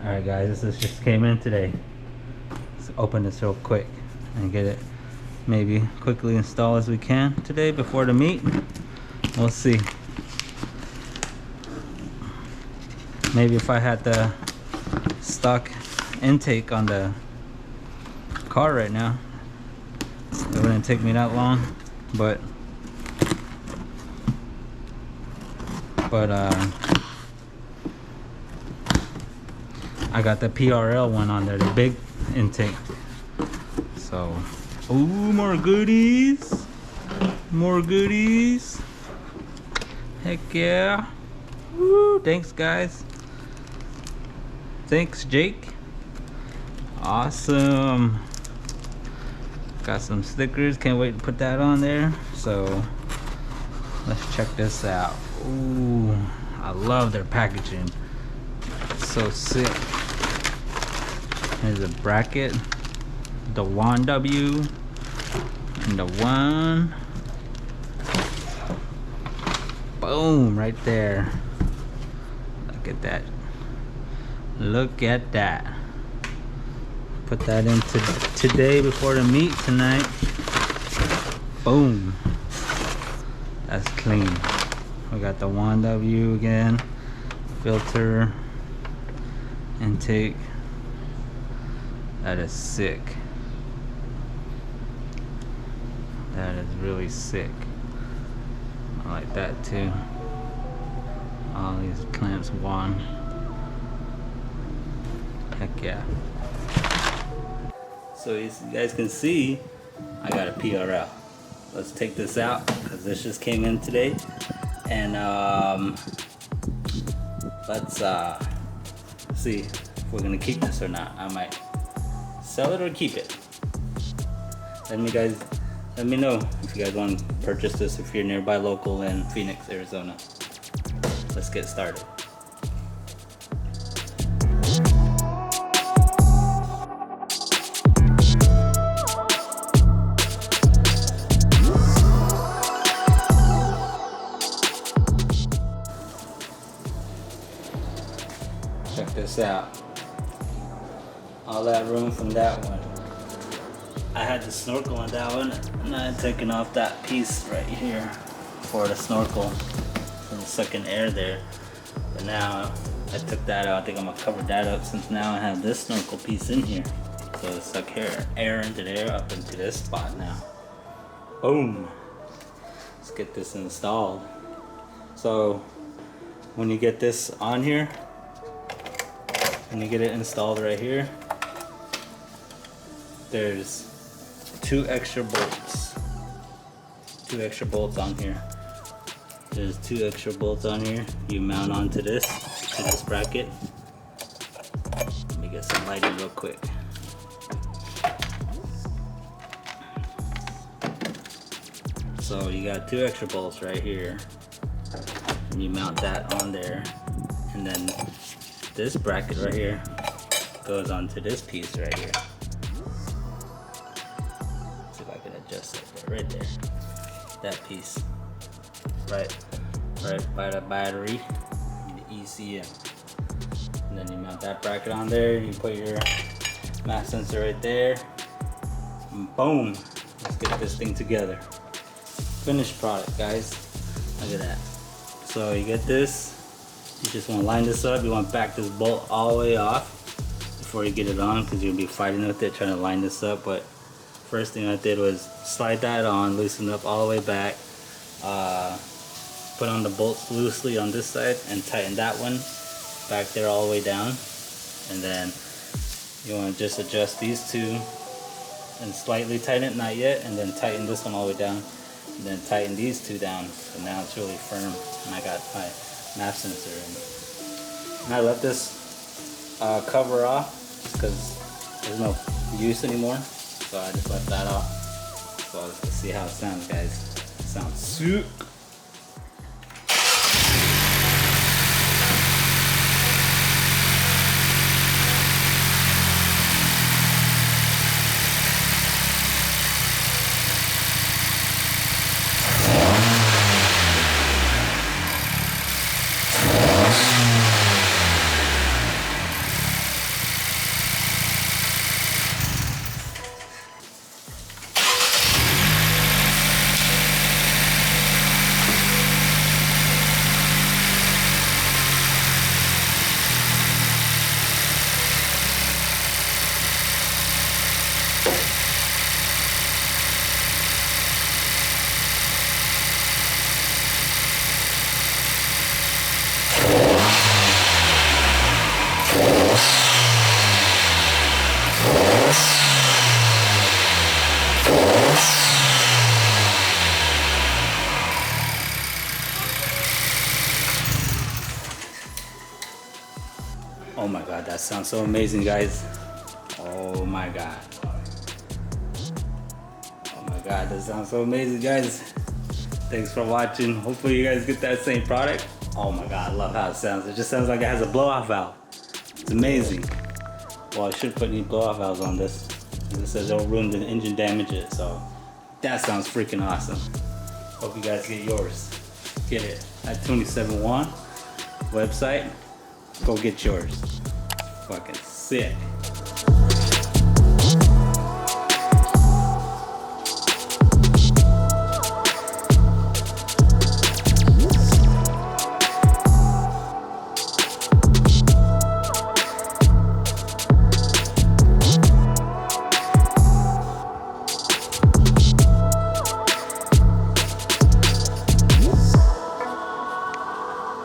Alright guys, this just came in today. Let's open this real quick and get it maybe quickly installed as we can today before the meet. We'll see. Maybe if I had the stock intake on the car right now, it wouldn't take me that long, but I got the PRL one on there, the big intake. So, ooh, more goodies. More goodies. Heck yeah. Woo, thanks guys. Thanks Jake. Awesome. Got some stickers, can't wait to put that on there. So, let's check this out. Ooh, I love their packaging. It's so sick. There's a bracket, the 1W, and the 1. Boom, right there. Look at that. Look at that. Put that in today before the meet tonight. Boom. That's clean. We got the 1W again. Filter. Intake. That is sick. That is really sick. I like that too. All these clamps one. Heck yeah. So you guys can see I got a PRL. Let's take this out because this just came in today. And let's see if we're gonna keep this or not. I might sell it or keep it. Let me know if you guys want to purchase this if you're nearby local in Phoenix, Arizona. Let's get started. Check this out. All that room from that one. I had the snorkel on that one, and I had taken off that piece right here for the snorkel and sucking air there. But now I took that out. I think I'm gonna cover that up since now I have this snorkel piece in here. So to suck air into there up into this spot now. Boom. Let's get this installed. So when you get this on here, when you get it installed right here, there's two extra bolts on here. There's two extra bolts on here. You mount onto this bracket. Let me get some lighting real quick. So you got two extra bolts right here, and you mount that on there, and then this bracket right here goes onto this piece right here. See if I can adjust it right there. That piece, right by the battery, the ECM. And then you mount that bracket on there. You put your mass sensor right there. And boom! Let's get this thing together. Finished product, guys. Look at that. So you get this. You just want to line this up. You want to back this bolt all the way off before you get it on, because you'll be fighting with it trying to line this up. But first thing I did was slide that on, loosen up all the way back, put on the bolts loosely on this side and tighten that one back there all the way down. And then you want to just adjust these two and slightly tighten it, not yet, and then tighten this one all the way down, and then tighten these two down. So now it's really firm, and I got my map sensor in. And I let this cover off because there's no use anymore, so I just left that off. So let's see how it sounds, guys. It sounds sick. Oh my god, that sounds so amazing, guys. Oh my god. Oh my god, that sounds so amazing, guys. Thanks for watching. Hopefully you guys get that same product. Oh my god, I love how it sounds. It just sounds like it has a blow-off valve. It's amazing. Well, I should put any blow-off valves on this. It says it'll ruin the engine, damage it, so that sounds freaking awesome. Hope you guys get yours. Get it at 271 website. Go get yours. Fucking sick.